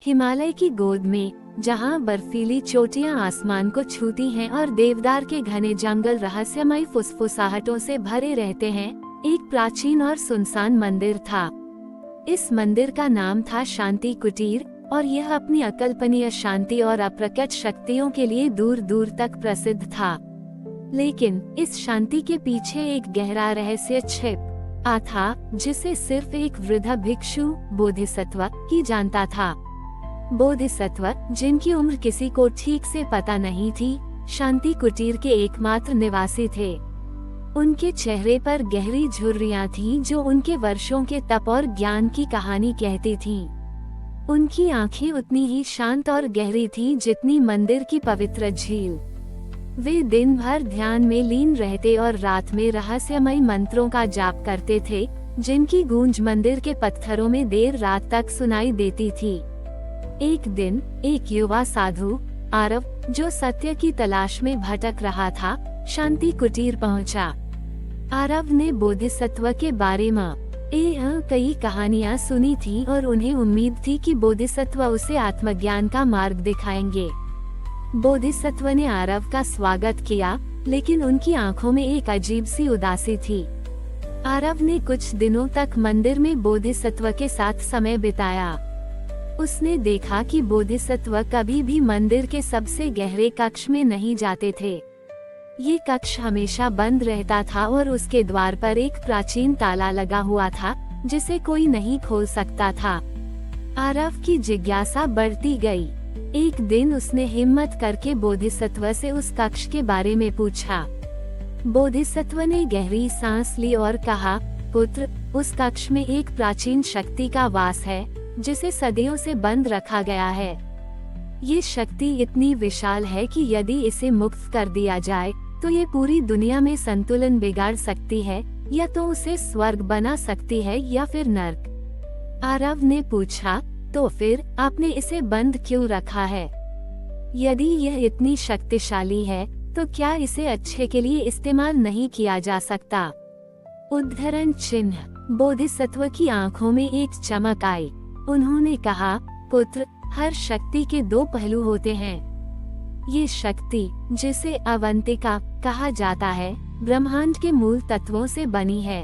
हिमालय की गोद में, जहाँ बर्फीली चोटियां आसमान को छूती हैं और देवदार के घने जंगल रहस्यमय फुसफुसाहटों से भरे रहते हैं, एक प्राचीन और सुनसान मंदिर था। इस मंदिर का नाम था शांति कुटीर और यह अपनी अकल्पनीय शांति और अप्रकट शक्तियों के लिए दूर दूर तक प्रसिद्ध था। लेकिन इस शांति के पीछे एक गहरा रहस्य छिपा था, जिसे सिर्फ एक वृद्ध भिक्षु बोधिसत्व ही जानता था। बोधिसत्व, जिनकी उम्र किसी को ठीक से पता नहीं थी, शांति कुटीर के एकमात्र निवासी थे। उनके चेहरे पर गहरी झुर्रियां थीं जो उनके वर्षों के तप और ज्ञान की कहानी कहती थीं। उनकी आंखें उतनी ही शांत और गहरी थीं जितनी मंदिर की पवित्र झील। वे दिन भर ध्यान में लीन रहते और रात में रहस्यमय मंत्रों का जाप करते थे, जिनकी गूंज मंदिर के पत्थरों में देर रात तक सुनाई देती थी। एक दिन एक युवा साधु आरव, जो सत्य की तलाश में भटक रहा था, शांति कुटीर पहुंचा। आरव ने बोधिसत्व के बारे में कई कहानियां सुनी थी और उन्हें उम्मीद थी कि बोधिसत्व उसे आत्मज्ञान का मार्ग दिखाएंगे। बोधिसत्व ने आरव का स्वागत किया, लेकिन उनकी आंखों में एक अजीब सी उदासी थी। आरव ने कुछ दिनों तक मंदिर में बोधिसत्व के साथ समय बिताया। उसने देखा कि बोधिसत्व कभी भी मंदिर के सबसे गहरे कक्ष में नहीं जाते थे। ये कक्ष हमेशा बंद रहता था और उसके द्वार पर एक प्राचीन ताला लगा हुआ था, जिसे कोई नहीं खोल सकता था। आरव की जिज्ञासा बढ़ती गई। एक दिन उसने हिम्मत करके बोधिसत्व से उस कक्ष के बारे में पूछा। बोधिसत्व ने गहरी सांस ली और कहा, पुत्र, उस कक्ष में एक प्राचीन शक्ति का वास है, जिसे सदियों से बंद रखा गया है। ये शक्ति इतनी विशाल है कि यदि इसे मुक्त कर दिया जाए तो ये पूरी दुनिया में संतुलन बिगाड़ सकती है, या तो उसे स्वर्ग बना सकती है या फिर नर्क। आरव ने पूछा, तो फिर आपने इसे बंद क्यों रखा है? यदि यह इतनी शक्तिशाली है, तो क्या इसे अच्छे के लिए इस्तेमाल नहीं किया जा सकता? उद्धरण चिन्ह। बोधिसत्व की आंखों में एक चमक आई। उन्होंने कहा, पुत्र, हर शक्ति के दो पहलू होते हैं। ये शक्ति, जिसे अवंतिका कहा जाता है, ब्रह्मांड के मूल तत्वों से बनी है।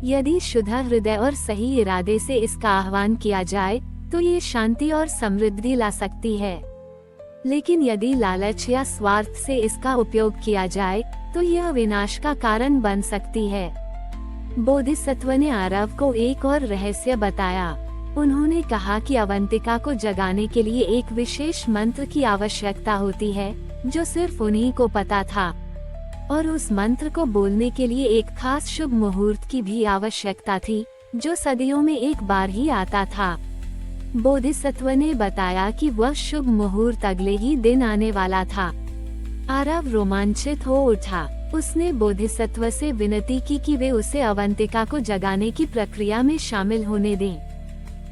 यदि शुद्ध हृदय और सही इरादे से इसका आह्वान किया जाए तो ये शांति और समृद्धि ला सकती है। लेकिन यदि लालच या स्वार्थ से इसका उपयोग किया जाए तो यह विनाश का कारण बन सकती है। बोधिसत्व ने आरव को एक और रहस्य बताया। उन्होंने कहा कि अवंतिका को जगाने के लिए एक विशेष मंत्र की आवश्यकता होती है, जो सिर्फ उन्हीं को पता था, और उस मंत्र को बोलने के लिए एक खास शुभ मुहूर्त की भी आवश्यकता थी, जो सदियों में एक बार ही आता था। बोधिसत्व ने बताया कि वह शुभ मुहूर्त अगले ही दिन आने वाला था। आरव रोमांचित हो उठा। उसने बोधिसत्व से विनती की कि वे उसे अवंतिका को जगाने की प्रक्रिया में शामिल होने दें।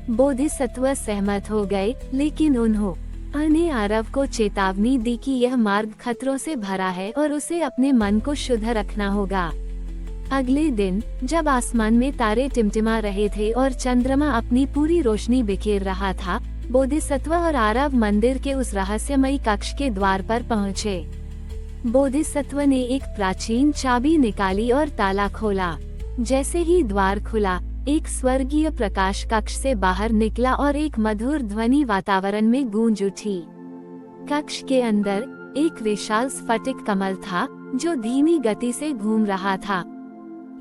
बोधिसत्व सहमत हो गए, लेकिन उन्होंने आरव को चेतावनी दी कि यह मार्ग खतरों से भरा है और उसे अपने मन को शुद्ध रखना होगा। अगले दिन, जब आसमान में तारे टिमटिमा रहे थे और चंद्रमा अपनी पूरी रोशनी बिखेर रहा था, बोधिसत्व और आरव मंदिर के उस रहस्यमयी कक्ष के द्वार पर पहुँचे। बोधिसत्व ने एक प्राचीन चाबी निकाली और ताला खोला। जैसे ही द्वार खुला, एक स्वर्गीय प्रकाश कक्ष से बाहर निकला और एक मधुर ध्वनि वातावरण में गूंज उठी। कक्ष के अंदर एक विशाल स्फटिक कमल था, जो धीमी गति से घूम रहा था।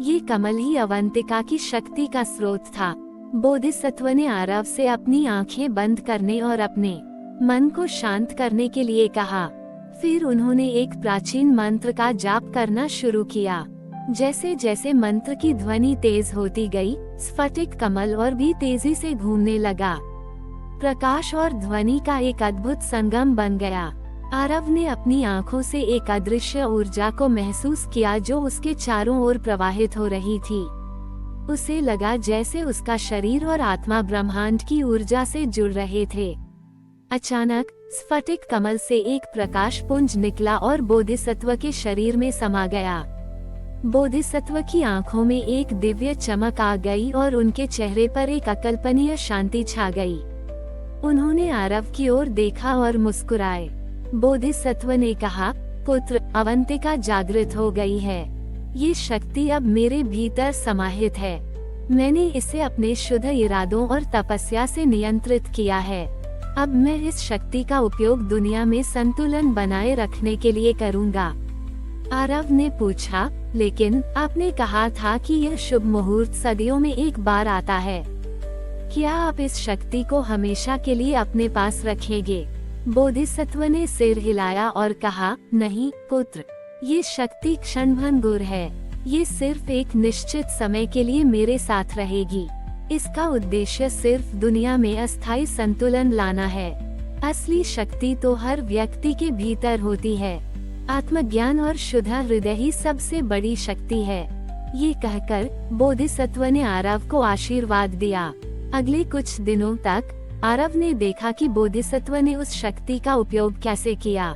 ये कमल ही अवंतिका की शक्ति का स्रोत था। बोधिसत्व ने आरव से अपनी आंखें बंद करने और अपने मन को शांत करने के लिए कहा। फिर उन्होंने एक प्राचीन मंत्र का जाप करना शुरू किया। जैसे जैसे मंत्र की ध्वनि तेज होती गई, स्फटिक कमल और भी तेजी से घूमने लगा। प्रकाश और ध्वनि का एक अद्भुत संगम बन गया। आरव ने अपनी आंखों से एक अदृश्य ऊर्जा को महसूस किया जो उसके चारों ओर प्रवाहित हो रही थी। उसे लगा जैसे उसका शरीर और आत्मा ब्रह्मांड की ऊर्जा से जुड़ रहे थे। अचानक स्फटिक कमल से एक प्रकाश पुंज निकला और बोधिसत्व के शरीर में समा गया। बोधिसत्व की आंखों में एक दिव्य चमक आ गई और उनके चेहरे पर एक अकल्पनीय शांति छा गई। उन्होंने आरव की ओर देखा और मुस्कुराए। बोधिसत्व ने कहा, पुत्र, अवंतिका जागृत हो गई है। ये शक्ति अब मेरे भीतर समाहित है। मैंने इसे अपने शुद्ध इरादों और तपस्या से नियंत्रित किया है। अब मैं इस शक्ति का उपयोग दुनिया में संतुलन बनाए रखने के लिए करूंगा। आरव ने पूछा, लेकिन आपने कहा था कि यह शुभ मुहूर्त सदियों में एक बार आता है। क्या आप इस शक्ति को हमेशा के लिए अपने पास रखेंगे? बोधिसत्व ने सिर हिलाया और कहा, नहीं पुत्र, ये शक्ति क्षणभंगुर है। ये सिर्फ एक निश्चित समय के लिए मेरे साथ रहेगी। इसका उद्देश्य सिर्फ दुनिया में अस्थायी संतुलन लाना है। असली शक्ति तो हर व्यक्ति के भीतर होती है। आत्मज्ञान और शुद्ध हृदय ही सबसे बड़ी शक्ति है। ये कहकर बोधिसत्व ने आरव को आशीर्वाद दिया। अगले कुछ दिनों तक आरव ने देखा कि बोधिसत्व ने उस शक्ति का उपयोग कैसे किया।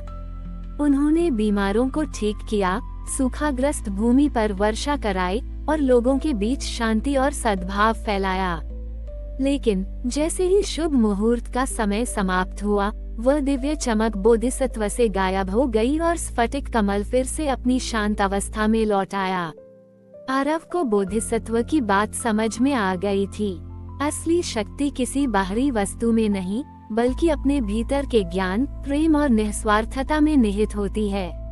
उन्होंने बीमारों को ठीक किया, सूखाग्रस्त भूमि पर वर्षा कराई और लोगों के बीच शांति और सद्भाव फैलाया। लेकिन जैसे ही शुभ मुहूर्त का समय समाप्त हुआ, वह दिव्य चमक बोधिसत्व से गायब हो गई और स्फटिक कमल फिर से अपनी शांत अवस्था में लौट आया। आरव को बोधिसत्व की बात समझ में आ गई थी। असली शक्ति किसी बाहरी वस्तु में नहीं, बल्कि अपने भीतर के ज्ञान, प्रेम और निस्वार्थता में निहित होती है।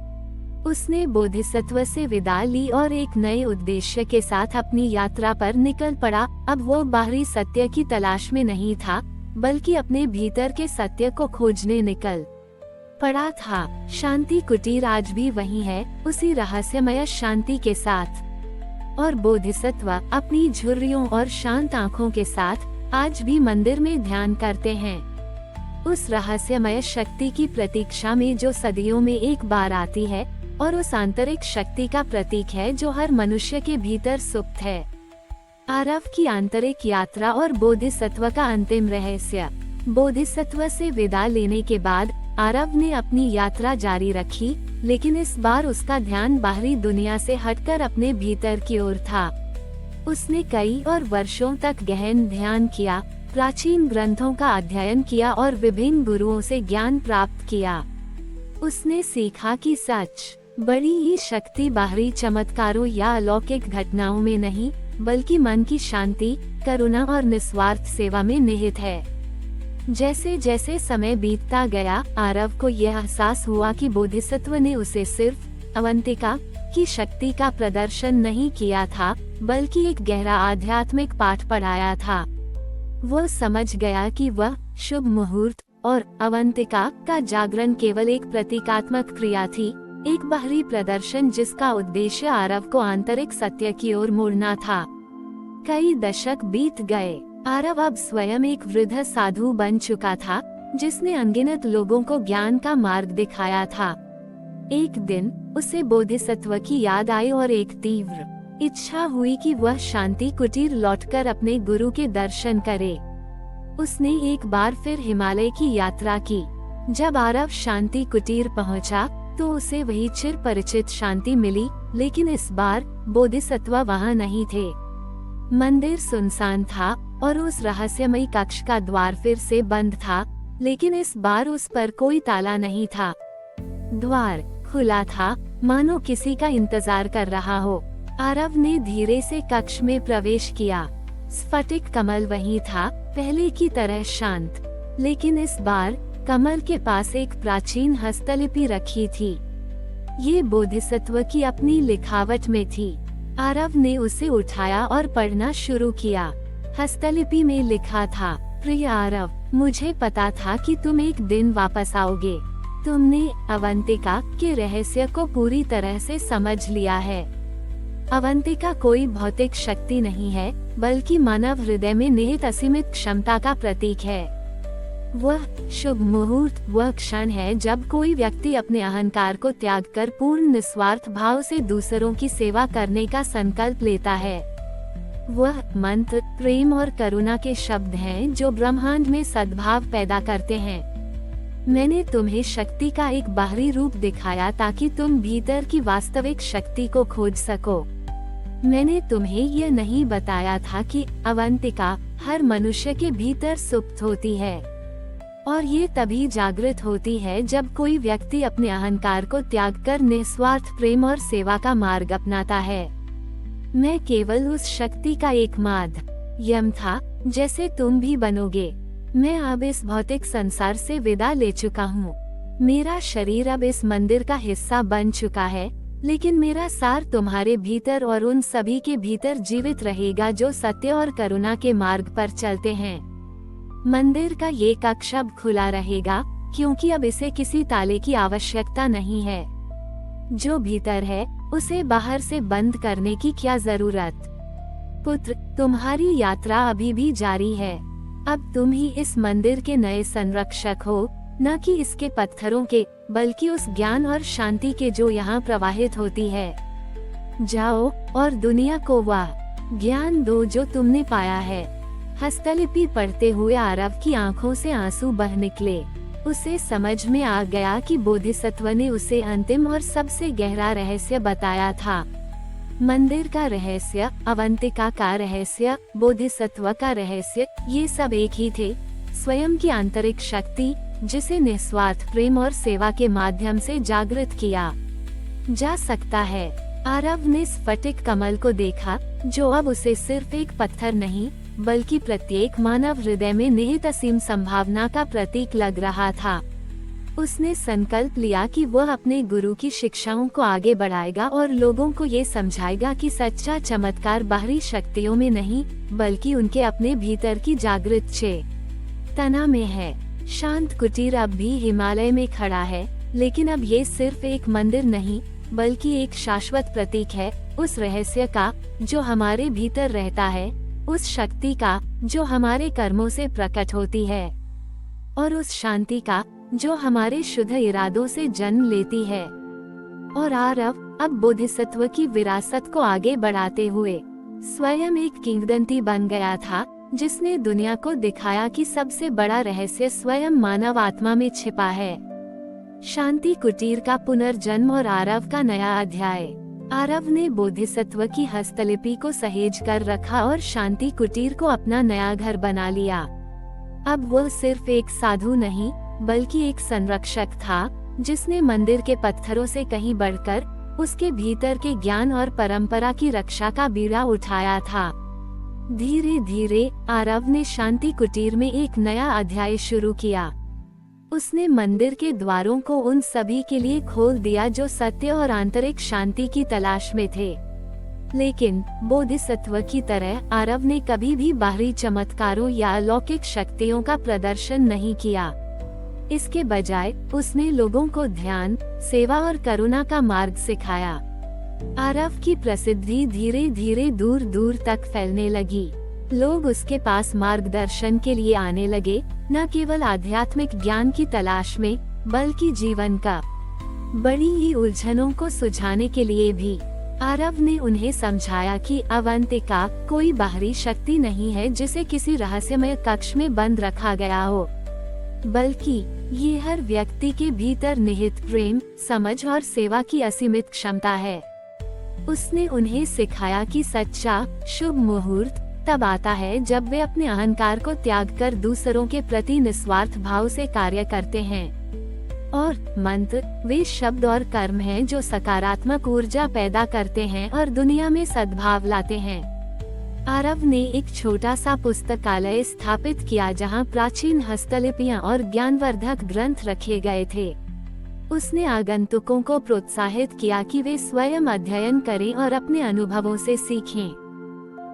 उसने बोधिसत्व से विदा ली और एक नए उद्देश्य के साथ अपनी यात्रा पर निकल पड़ा। अब वो बाहरी सत्य की तलाश में नहीं था, बल्कि अपने भीतर के सत्य को खोजने निकल पड़ा था। शांति कुटीर आज भी वही है, उसी रहस्यमय शांति के साथ। और बोधिसत्व अपनी झुर्रियों और शांत आँखों के साथ आज भी मंदिर में ध्यान करते हैं। उस रहस्यमय शक्ति की प्रतीक्षा में जो सदियों में एक बार आती है, और उस आंतरिक शक्ति का प्रतीक है जो हर मनुष्य के भीतर सुप्त है। आरव की आंतरिक यात्रा और बोधिसत्व का अंतिम रहस्य। बोधिसत्व से विदा लेने के बाद आरव ने अपनी यात्रा जारी रखी, लेकिन इस बार उसका ध्यान बाहरी दुनिया से हटकर अपने भीतर की ओर था। उसने कई और वर्षों तक गहन ध्यान किया, प्राचीन ग्रंथों का अध्ययन किया और विभिन्न गुरुओं से ज्ञान प्राप्त किया। उसने सीखा कि सच बड़ी ही शक्ति बाहरी चमत्कारों या अलौकिक घटनाओं में नहीं, बल्कि मन की शांति, करुणा और निस्वार्थ सेवा में निहित है। जैसे जैसे समय बीतता गया, आरव को यह एहसास हुआ कि बोधिसत्व ने उसे सिर्फ अवंतिका की शक्ति का प्रदर्शन नहीं किया था, बल्कि एक गहरा आध्यात्मिक पाठ पढ़ाया था। वह समझ गया कि वह शुभ मुहूर्त और अवंतिका का जागरण केवल एक प्रतीकात्मक क्रिया थी, एक बाहरी प्रदर्शन जिसका उद्देश्य आरव को आंतरिक सत्य की ओर मोड़ना था। कई दशक बीत गए। आरव अब स्वयं एक वृद्ध साधु बन चुका था, जिसने अनगिनत लोगों को ज्ञान का मार्ग दिखाया था। एक दिन उसे बोधिसत्व की याद आई और एक तीव्र इच्छा हुई कि वह शांति कुटीर लौटकर अपने गुरु के दर्शन करे। उसने एक बार फिर हिमालय की यात्रा की। जब आरव शांति कुटीर पहुंचा, तो उसे वही चिर परिचित शांति मिली, लेकिन इस बार बोधिसत्व वहां नहीं थे। मंदिर सुनसान था और उस रहस्यमयी कक्ष का द्वार फिर से बंद था, लेकिन इस बार उस पर कोई ताला नहीं था। द्वार खुला था, मानो किसी का इंतजार कर रहा हो। आरव ने धीरे से कक्ष में प्रवेश किया। स्फटिक कमल वही था, पहले की तरह शांत, लेकिन इस बार कमल के पास एक प्राचीन हस्तलिपि रखी थी। ये बोधिसत्व की अपनी लिखावट में थी। आरव ने उसे उठाया और पढ़ना शुरू किया। हस्तलिपि में लिखा था, प्रिय आरव, मुझे पता था कि तुम एक दिन वापस आओगे। तुमने अवंतिका के रहस्य को पूरी तरह से समझ लिया है। अवंतिका कोई भौतिक शक्ति नहीं है, बल्कि मानव हृदय में निहित असीमित क्षमता का प्रतीक है। वह शुभ मुहूर्त वह क्षण है जब कोई व्यक्ति अपने अहंकार को त्याग कर पूर्ण निस्वार्थ भाव से दूसरों की सेवा करने का संकल्प लेता है। वह मंत्र, प्रेम और करुणा के शब्द हैं जो ब्रह्मांड में सद्भाव पैदा करते हैं। मैंने तुम्हें शक्ति का एक बाहरी रूप दिखाया ताकि तुम भीतर की वास्तविक शक्ति को खोज सको। मैंने तुम्हें यह नहीं बताया था कि अवंतिका हर मनुष्य के भीतर सुप्त होती है। और ये तभी जागृत होती है जब कोई व्यक्ति अपने अहंकार को त्याग कर निस्वार्थ प्रेम और सेवा का मार्ग अपनाता है। मैं केवल उस शक्ति का एक माध्यम था, जैसे तुम भी बनोगे। मैं अब इस भौतिक संसार से विदा ले चुका हूँ। मेरा शरीर अब इस मंदिर का हिस्सा बन चुका है, लेकिन मेरा सार तुम्हारे भीतर और उन सभी के भीतर जीवित रहेगा जो सत्य और करुणा के मार्ग पर चलते हैं। मंदिर का ये कक्ष अब खुला रहेगा, क्योंकि अब इसे किसी ताले की आवश्यकता नहीं है। जो भीतर है उसे बाहर से बंद करने की क्या जरूरत। पुत्र, तुम्हारी यात्रा अभी भी जारी है। अब तुम ही इस मंदिर के नए संरक्षक हो, न कि इसके पत्थरों के, बल्कि उस ज्ञान और शांति के जो यहाँ प्रवाहित होती है। जाओ और दुनिया को वह ज्ञान दो जो तुमने पाया है। हस्तलिपि पढ़ते हुए आरव की आंखों से आंसू बह निकले। उसे समझ में आ गया कि बोधिसत्व ने उसे अंतिम और सबसे गहरा रहस्य बताया था। मंदिर का रहस्य, अवंतिका का रहस्य, बोधिसत्व का रहस्य, ये सब एक ही थे। स्वयं की आंतरिक शक्ति, जिसे निस्वार्थ प्रेम और सेवा के माध्यम से जागृत किया जा सकता है। आरव ने स्फटिक कमल को देखा, जो अब उसे सिर्फ एक पत्थर नहीं, बल्कि प्रत्येक मानव हृदय में निहित असीम संभावना का प्रतीक लग रहा था। उसने संकल्प लिया कि वह अपने गुरु की शिक्षाओं को आगे बढ़ाएगा और लोगों को ये समझाएगा कि सच्चा चमत्कार बाहरी शक्तियों में नहीं, बल्कि उनके अपने भीतर की जागृत चेतना में है। शांत कुटीर अब भी हिमालय में खड़ा है, लेकिन अब ये सिर्फ एक मंदिर नहीं, बल्कि एक शाश्वत प्रतीक है, उस रहस्य का जो हमारे भीतर रहता है, उस शक्ति का जो हमारे कर्मों से प्रकट होती है, और उस शांति का जो हमारे शुद्ध इरादों से जन्म लेती है। और आरव अब बोधिसत्व की विरासत को आगे बढ़ाते हुए स्वयं एक किंवदंती बन गया था, जिसने दुनिया को दिखाया कि सबसे बड़ा रहस्य स्वयं मानव आत्मा में छिपा है। शांति कुटीर का पुनर्जन्म और आरव का नया अध्याय। आरव ने बोधिसत्व की हस्तलिपि को सहेज कर रखा और शांति कुटीर को अपना नया घर बना लिया। अब वह सिर्फ एक साधु नहीं, बल्कि एक संरक्षक था, जिसने मंदिर के पत्थरों से कहीं बढ़कर उसके भीतर के ज्ञान और परंपरा की रक्षा का बीड़ा उठाया था। धीरे धीरे आरव ने शांति कुटीर में एक नया अध्याय शुरू किया। उसने मंदिर के द्वारों को उन सभी के लिए खोल दिया जो सत्य और आंतरिक शांति की तलाश में थे। लेकिन बोधिसत्व की तरह आरव ने कभी भी बाहरी चमत्कारों या अलौकिक शक्तियों का प्रदर्शन नहीं किया। इसके बजाय उसने लोगों को ध्यान, सेवा और करुणा का मार्ग सिखाया। आरव की प्रसिद्धि धीरे धीरे दूर दूर तक फैलने लगी। लोग उसके पास मार्गदर्शन के लिए आने लगे, न केवल आध्यात्मिक ज्ञान की तलाश में, बल्कि जीवन का बड़ी ही उलझनों को सुलझाने के लिए भी। आरव ने उन्हें समझाया कि अवंतिका कोई बाहरी शक्ति नहीं है जिसे किसी रहस्यमय कक्ष में बंद रखा गया हो, बल्कि ये हर व्यक्ति के भीतर निहित प्रेम, समझ और सेवा की असीमित क्षमता है। उसने उन्हें सिखाया कि सच्चा शुभ मुहूर्त तब आता है जब वे अपने अहंकार को त्याग कर दूसरों के प्रति निस्वार्थ भाव से कार्य करते हैं। और मंत्र वे शब्द और कर्म हैं जो सकारात्मक ऊर्जा पैदा करते हैं और दुनिया में सद्भाव लाते हैं। आरव ने एक छोटा सा पुस्तकालय स्थापित किया जहां प्राचीन हस्तलिपियां और ज्ञानवर्धक ग्रंथ रखे गए थे। उसने आगंतुकों को प्रोत्साहित किया कि वे स्वयं अध्ययन करें और अपने अनुभवों से सीखें।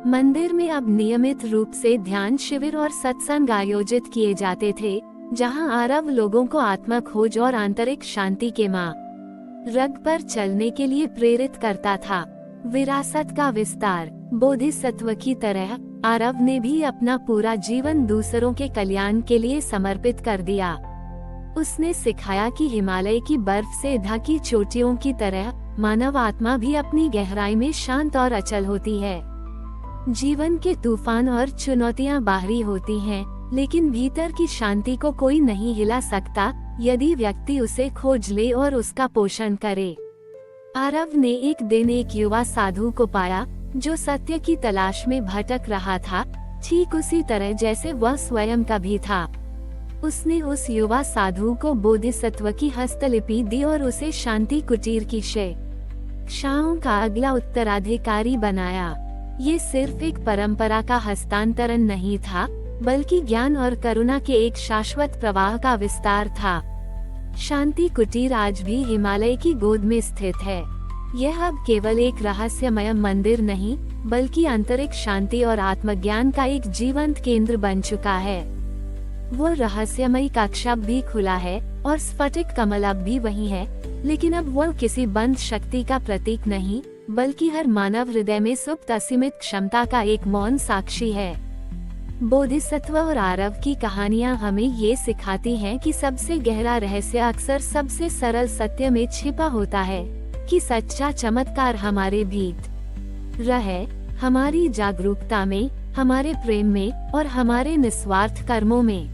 मंदिर में अब नियमित रूप से ध्यान शिविर और सत्संग आयोजित किए जाते थे, जहां आरव लोगों को आत्मा खोज और आंतरिक शांति के मार्ग पर चलने के लिए प्रेरित करता था। विरासत का विस्तार। बोधिसत्व की तरह आरव ने भी अपना पूरा जीवन दूसरों के कल्याण के लिए समर्पित कर दिया। उसने सिखाया कि हिमालय की बर्फ से ढकी चोटियों की तरह मानव आत्मा भी अपनी गहराई में शांत और अचल होती है। जीवन के तूफान और चुनौतियां बाहरी होती हैं, लेकिन भीतर की शांति को कोई नहीं हिला सकता यदि व्यक्ति उसे खोज ले और उसका पोषण करे। आरव ने एक दिन एक युवा साधु को पाया जो सत्य की तलाश में भटक रहा था, ठीक उसी तरह जैसे वह स्वयं कभी था। उसने उस युवा साधु को बोधिसत्व की हस्तलिपि दी और उसे शांति कुटीर की शिक्षाओं का अगला उत्तराधिकारी बनाया। ये सिर्फ एक परंपरा का हस्तांतरण नहीं था, बल्कि ज्ञान और करुणा के एक शाश्वत प्रवाह का विस्तार था। शांति कुटीर आज भी हिमालय की गोद में स्थित है। यह अब केवल एक रहस्यमय मंदिर नहीं, बल्कि आंतरिक शांति और आत्मज्ञान का एक जीवंत केंद्र बन चुका है। वो रहस्यमयी कक्ष अब भी खुला है और स्फटिक कमल अब भी वही है, लेकिन अब वो किसी बंद शक्ति का प्रतीक नहीं, बल्कि हर मानव हृदय में सुप्त असीमित क्षमता का एक मौन साक्षी है। बोधिसत्व और आरव की कहानियां हमें ये सिखाती हैं कि सबसे गहरा रहस्य अक्सर सबसे सरल सत्य में छिपा होता है, कि सच्चा चमत्कार हमारे भीतर है, हमारी जागरूकता में, हमारे प्रेम में और हमारे निस्वार्थ कर्मों में।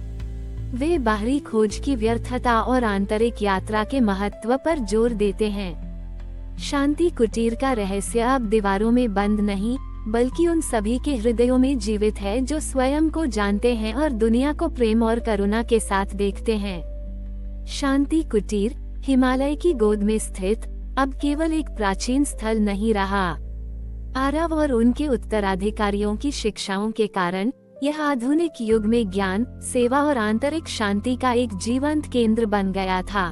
वे बाहरी खोज की व्यर्थता और आंतरिक यात्रा के महत्व पर जोर देते हैं। शांति कुटीर का रहस्य अब दीवारों में बंद नहीं, बल्कि उन सभी के हृदयों में जीवित है जो स्वयं को जानते हैं और दुनिया को प्रेम और करुणा के साथ देखते हैं। शांति कुटीर हिमालय की गोद में स्थित अब केवल एक प्राचीन स्थल नहीं रहा। आरव और उनके उत्तराधिकारियों की शिक्षाओं के कारण यह आधुनिक युग में ज्ञान, सेवा और आंतरिक शांति का एक जीवंत केंद्र बन गया था।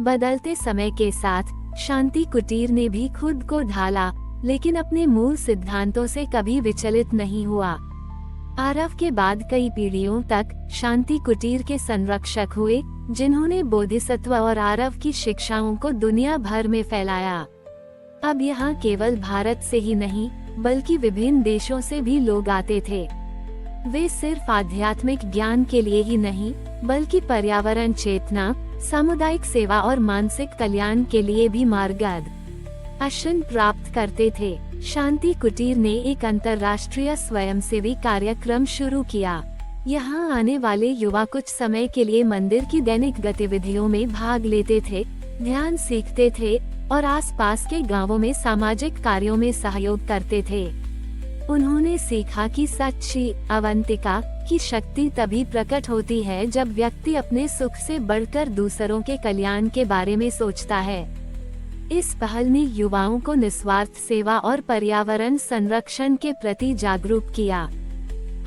बदलते समय के साथ शांति कुटीर ने भी खुद को ढाला, लेकिन अपने मूल सिद्धांतों से कभी विचलित नहीं हुआ। आरव के बाद कई पीढ़ियों तक शांति कुटीर के संरक्षक हुए, जिन्होंने बोधिसत्व और आरव की शिक्षाओं को दुनिया भर में फैलाया। अब यहाँ केवल भारत से ही नहीं, बल्कि विभिन्न देशों से भी लोग आते थे। वे सिर्फ आध्यात्मिक ज्ञान के लिए ही नहीं, बल्कि पर्यावरण चेतना, सामुदायिक सेवा और मानसिक कल्याण के लिए भी मार्गदर्शन प्राप्त करते थे। शांति कुटीर ने एक अंतर्राष्ट्रीय स्वयंसेवी कार्यक्रम शुरू किया। यहाँ आने वाले युवा कुछ समय के लिए मंदिर की दैनिक गतिविधियों में भाग लेते थे, ध्यान सीखते थे और आसपास के गांवों में सामाजिक कार्यों में सहयोग करते थे। उन्होंने सीखा कि सच्ची अवंतिका की शक्ति तभी प्रकट होती है जब व्यक्ति अपने सुख से बढ़कर दूसरों के कल्याण के बारे में सोचता है। इस पहल ने युवाओं को निस्वार्थ सेवा और पर्यावरण संरक्षण के प्रति जागरूक किया।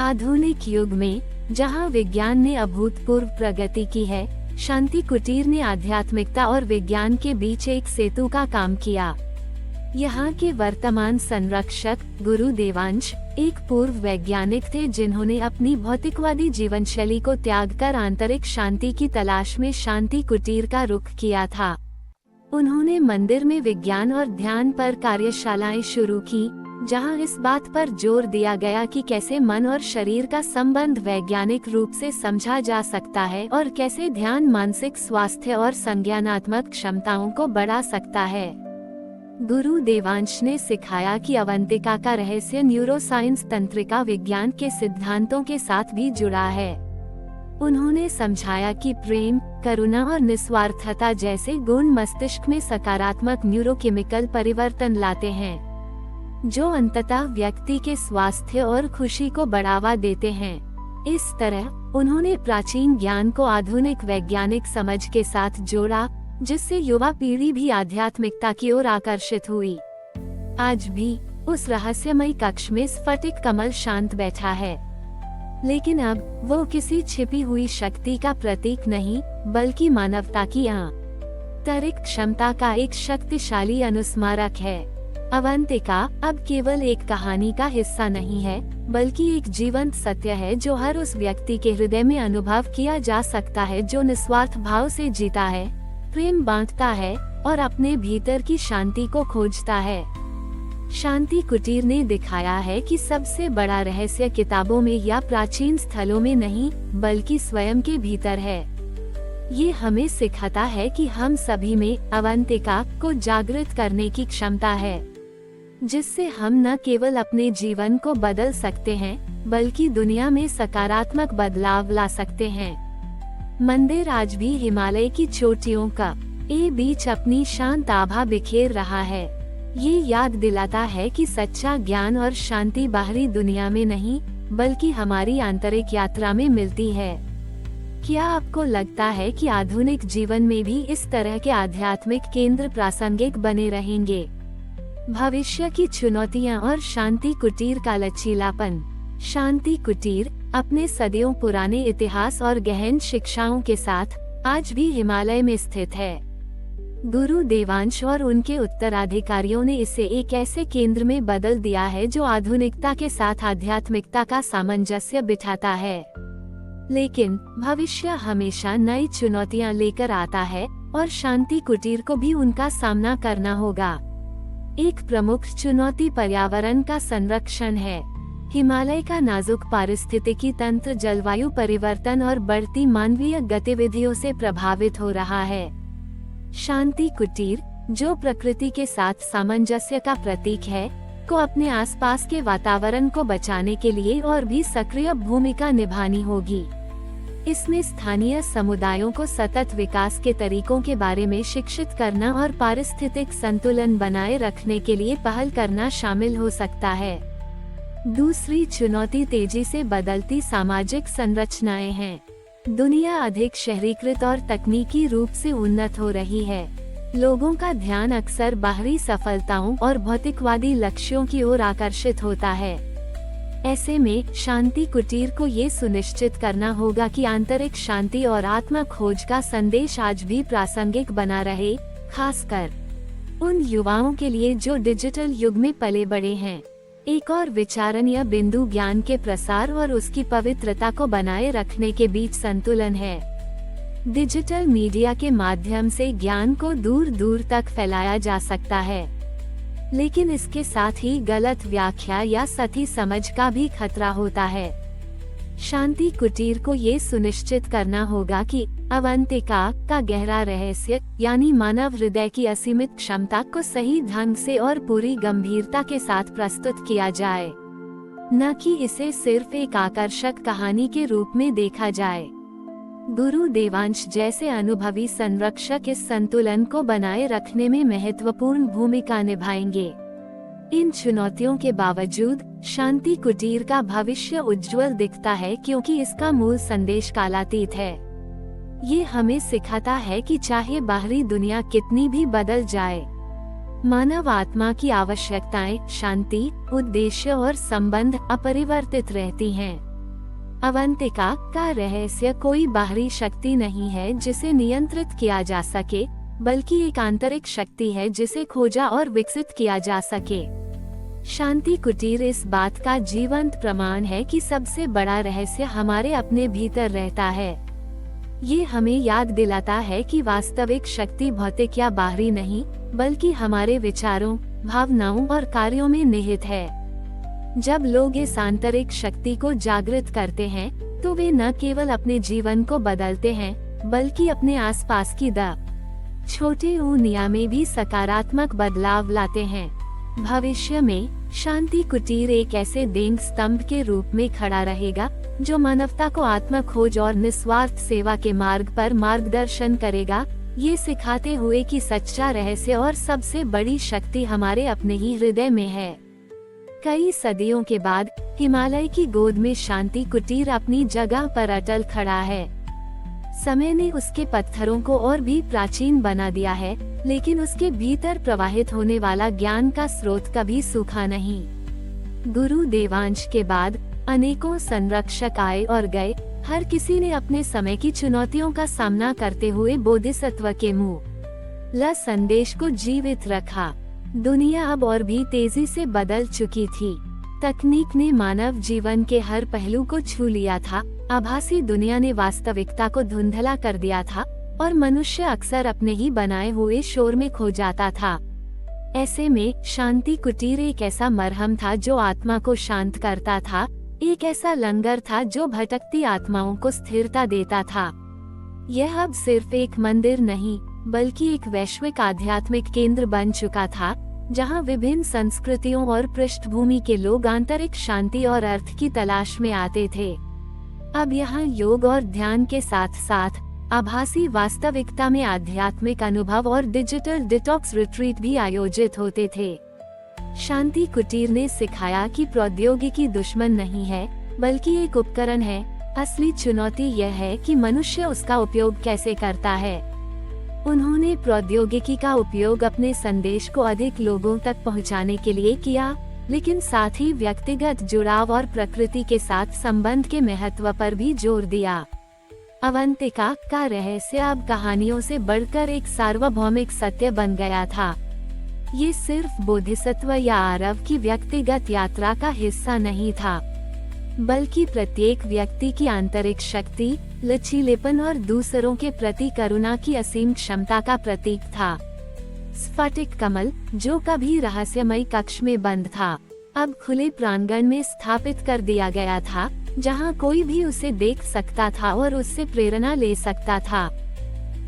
आधुनिक युग में, जहां विज्ञान ने अभूतपूर्व प्रगति की है, शांति कुटीर ने आध्यात्मिकता और विज्ञान के बीच एक सेतु का काम किया। यहाँ के वर्तमान संरक्षक गुरु देवांश एक पूर्व वैज्ञानिक थे, जिन्होंने अपनी भौतिकवादी जीवन शैली को त्याग कर आंतरिक शांति की तलाश में शांति कुटीर का रुख किया था। उन्होंने मंदिर में विज्ञान और ध्यान पर कार्यशालाएं शुरू की, जहां इस बात पर जोर दिया गया कि कैसे मन और शरीर का संबंध वैज्ञानिक रूप से समझा जा सकता है और कैसे ध्यान मानसिक स्वास्थ्य और संज्ञानात्मक क्षमताओं को बढ़ा सकता है। गुरु देवांश ने सिखाया कि अवंतिका का रहस्य न्यूरोसाइंस तंत्रिका विज्ञान के सिद्धांतों के साथ भी जुड़ा है। उन्होंने समझाया कि प्रेम, करुणा और निस्वार्थता जैसे गुण मस्तिष्क में सकारात्मक न्यूरोकेमिकल परिवर्तन लाते हैं, जो अंततः व्यक्ति के स्वास्थ्य और खुशी को बढ़ावा देते हैं। इस तरह उन्होंने प्राचीन ज्ञान को आधुनिक वैज्ञानिक समझ के साथ जोड़ा, जिससे युवा पीढ़ी भी आध्यात्मिकता की ओर आकर्षित हुई। आज भी उस रहस्यमयी कक्ष में स्फटिक कमल शांत बैठा है, लेकिन अब वो किसी छिपी हुई शक्ति का प्रतीक नहीं, बल्कि मानवता की आंतरिक क्षमता का एक शक्तिशाली अनुस्मारक है। अवंतिका अब केवल एक कहानी का हिस्सा नहीं है, बल्कि एक जीवंत सत्य है जो हर उस व्यक्ति के हृदय में अनुभव किया जा सकता है जो निस्वार्थ भाव से जीता है, प्रेम बांटता है और अपने भीतर की शांति को खोजता है। शांति कुटीर ने दिखाया है कि सबसे बड़ा रहस्य किताबों में या प्राचीन स्थलों में नहीं, बल्कि स्वयं के भीतर है। ये हमें सिखाता है कि हम सभी में अवंतिका को जागृत करने की क्षमता है, जिससे हम न केवल अपने जीवन को बदल सकते हैं, बल्कि दुनिया में सकारात्मक बदलाव ला सकते हैं। मंदिर आज भी हिमालय की चोटियों का बीच अपनी शांत आभा बिखेर रहा है। ये याद दिलाता है कि सच्चा ज्ञान और शांति बाहरी दुनिया में नहीं, बल्कि हमारी आंतरिक यात्रा में मिलती है। क्या आपको लगता है कि आधुनिक जीवन में भी इस तरह के आध्यात्मिक केंद्र प्रासंगिक बने रहेंगे? भविष्य की चुनौतियां और शांति कुटीर का लचीलापन। शांति कुटीर अपने सदियों पुराने इतिहास और गहन शिक्षाओं के साथ आज भी हिमालय में स्थित है। गुरु देवांश और उनके उत्तराधिकारियों ने इसे एक ऐसे केंद्र में बदल दिया है जो आधुनिकता के साथ आध्यात्मिकता का सामंजस्य बिठाता है। लेकिन भविष्य हमेशा नई चुनौतियां लेकर आता है और शांति कुटीर को भी उनका सामना करना होगा। एक प्रमुख चुनौती पर्यावरण का संरक्षण है। हिमालय का नाजुक पारिस्थितिकी तंत्र जलवायु परिवर्तन और बढ़ती मानवीय गतिविधियों से प्रभावित हो रहा है। शांति कुटीर, जो प्रकृति के साथ सामंजस्य का प्रतीक है, को अपने आसपास के वातावरण को बचाने के लिए और भी सक्रिय भूमिका निभानी होगी। इसमें स्थानीय समुदायों को सतत विकास के तरीकों के बारे में शिक्षित करना और पारिस्थितिक संतुलन बनाए रखने के लिए पहल करना शामिल हो सकता है। दूसरी चुनौती तेजी से बदलती सामाजिक संरचनाएं हैं। दुनिया अधिक शहरीकृत और तकनीकी रूप से उन्नत हो रही है। लोगों का ध्यान अक्सर बाहरी सफलताओं और भौतिकवादी लक्ष्यों की ओर आकर्षित होता है। ऐसे में शांति कुटीर को ये सुनिश्चित करना होगा कि आंतरिक शांति और आत्म खोज का संदेश आज भी प्रासंगिक बना रहे, खासकर उन युवाओं के लिए जो डिजिटल युग में पले बड़े हैं। एक और विचारणीय बिंदु ज्ञान के प्रसार और उसकी पवित्रता को बनाए रखने के बीच संतुलन है। डिजिटल मीडिया के माध्यम से ज्ञान को दूर दूर तक फैलाया जा सकता है, लेकिन इसके साथ ही गलत व्याख्या या सही समझ का भी खतरा होता है। शांति कुटीर को ये सुनिश्चित करना होगा कि अवंतिका का गहरा रहस्य, यानी मानव हृदय की असीमित क्षमता को सही ढंग से और पूरी गंभीरता के साथ प्रस्तुत किया जाए, न कि इसे सिर्फ एक आकर्षक कहानी के रूप में देखा जाए। गुरु देवांश जैसे अनुभवी संरक्षक इस संतुलन को बनाए रखने में महत्वपूर्ण भूमिका निभाएंगे। इन चुनौतियों के बावजूद शांति कुटीर का भविष्य उज्जवल दिखता है, क्योंकि इसका मूल संदेश कालातीत है। ये हमें सिखाता है कि चाहे बाहरी दुनिया कितनी भी बदल जाए, मानव आत्मा की आवश्यकताएं, शांति, उद्देश्य और संबंध अपरिवर्तित रहती हैं। अवंतिका का रहस्य कोई बाहरी शक्ति नहीं है जिसे नियंत्रित किया जा सके, बल्कि एक आंतरिक शक्ति है जिसे खोजा और विकसित किया जा सके। शांति कुटीर इस बात का जीवंत प्रमाण है कि सबसे बड़ा रहस्य हमारे अपने भीतर रहता है। ये हमें याद दिलाता है कि वास्तविक शक्ति भौतिक या बाहरी नहीं, बल्कि हमारे विचारों, भावनाओं और कार्यों में निहित है। जब लोग इस आंतरिक शक्ति को जागृत करते हैं, तो वे न केवल अपने जीवन को बदलते हैं, बल्कि अपने आसपास की छोटे दुनिया में भी सकारात्मक बदलाव लाते हैं। भविष्य में शांति कुटीर एक ऐसे देंग स्तंभ के रूप में खड़ा रहेगा, जो मानवता को आत्म खोज और निस्वार्थ सेवा के मार्ग पर मार्गदर्शन करेगा, ये सिखाते हुए कि सच्चा रहस्य और सबसे बड़ी शक्ति हमारे अपने ही हृदय में है। कई सदियों के बाद हिमालय की गोद में शांति कुटीर अपनी जगह पर अटल खड़ा है। समय ने उसके पत्थरों को और भी प्राचीन बना दिया है, लेकिन उसके भीतर प्रवाहित होने वाला ज्ञान का स्रोत कभी सूखा नहीं। गुरु देवांश के बाद अनेकों संरक्षक आए और गए, हर किसी ने अपने समय की चुनौतियों का सामना करते हुए बोधिसत्व के मूल संदेश को जीवित रखा। दुनिया अब और भी तेजी से बदल चुकी थी। तकनीक ने मानव जीवन के हर पहलू को छू लिया था, आभासी दुनिया ने वास्तविकता को धुंधला कर दिया था, और मनुष्य अक्सर अपने ही बनाए हुए शोर में खो जाता था। ऐसे में शांति कुटीर एक ऐसा मरहम था जो आत्मा को शांत करता था, एक ऐसा लंगर था जो भटकती आत्माओं को स्थिरता देता था। यह अब सिर्फ एक मंदिर नहीं, बल्कि एक वैश्विक आध्यात्मिक केंद्र बन चुका था, जहां विभिन्न संस्कृतियों और पृष्ठभूमि के लोग आंतरिक शांति और अर्थ की तलाश में आते थे। अब यहाँ योग और ध्यान के साथ साथ आभासी वास्तविकता में आध्यात्मिक अनुभव और डिजिटल डिटॉक्स रिट्रीट भी आयोजित होते थे। शांति कुटीर ने सिखाया कि प्रौद्योगिकी दुश्मन नहीं है, बल्कि एक उपकरण है, असली चुनौती यह है कि मनुष्य उसका उपयोग कैसे करता है। उन्होंने प्रौद्योगिकी का उपयोग अपने संदेश को अधिक लोगों तक पहुंचाने के लिए किया, लेकिन साथ ही व्यक्तिगत जुड़ाव और प्रकृति के साथ संबंध के महत्व पर भी जोर दिया। अवंतिका का रहस्य अब कहानियों से बढ़कर एक सार्वभौमिक सत्य बन गया था। ये सिर्फ बोधिसत्व या आरव की व्यक्तिगत यात्रा का हिस्सा नहीं था, बल्कि प्रत्येक व्यक्ति की आंतरिक शक्ति, लचीलेपन और दूसरों के प्रति करुणा की असीम क्षमता का प्रतीक था। स्फटिक कमल, जो कभी रहस्यमय कक्ष में बंद था, अब खुले प्रांगण में स्थापित कर दिया गया था, जहां कोई भी उसे देख सकता था और उससे प्रेरणा ले सकता था।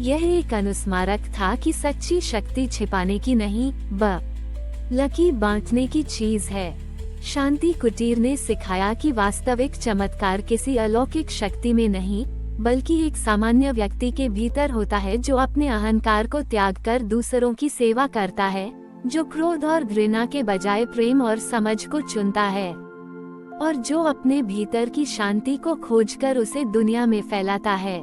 यह एक अनुस्मारक था कि सच्ची शक्ति छिपाने की नहीं, बल्कि बांटने की चीज है। शांति कुटीर ने सिखाया कि वास्तविक चमत्कार किसी अलौकिक शक्ति में नहीं, बल्कि एक सामान्य व्यक्ति के भीतर होता है, जो अपने अहंकार को त्याग कर दूसरों की सेवा करता है, जो क्रोध और घृणा के बजाय प्रेम और समझ को चुनता है, और जो अपने भीतर की शांति को खोजकर उसे दुनिया में फैलाता है।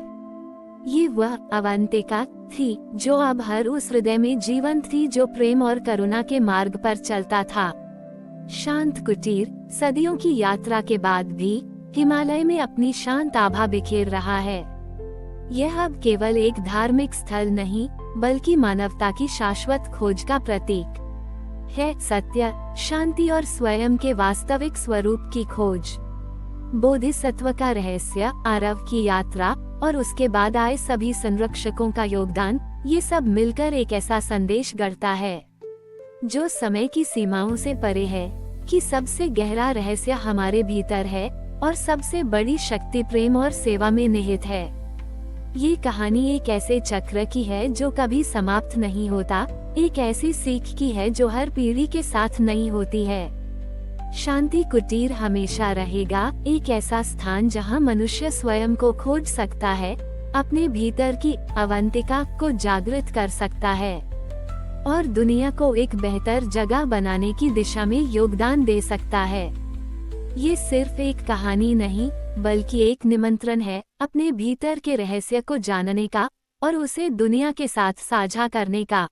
ये वह अवंतिका थी जो अब हर उस हृदय में जीवंत थी जो प्रेम और करुणा के मार्ग पर चलता था। शांत कुटीर सदियों की यात्रा के बाद भी हिमालय में अपनी शांत आभा बिखेर रहा है। यह अब केवल एक धार्मिक स्थल नहीं, बल्कि मानवता की शाश्वत खोज का प्रतीक है। सत्य, शांति और स्वयं के वास्तविक स्वरूप की खोज। बोधिसत्व का रहस्य, आरव की यात्रा और उसके बाद आए सभी संरक्षकों का योगदान, ये सब मिलकर एक ऐसा संदेश गढ़ता है जो समय की सीमाओं से परे है, कि सबसे गहरा रहस्य हमारे भीतर है और सबसे बड़ी शक्ति प्रेम और सेवा में निहित है। ये कहानी एक ऐसे चक्र की है जो कभी समाप्त नहीं होता, एक ऐसी सीख की है जो हर पीढ़ी के साथ नई होती है। शांति कुटीर हमेशा रहेगा एक ऐसा स्थान जहां मनुष्य स्वयं को खोज सकता है, अपने भीतर की अवंतिका को जागृत कर सकता है और दुनिया को एक बेहतर जगह बनाने की दिशा में योगदान दे सकता है। ये सिर्फ एक कहानी नहीं, बल्कि एक निमंत्रण है अपने भीतर के रहस्य को जानने का और उसे दुनिया के साथ साझा करने का।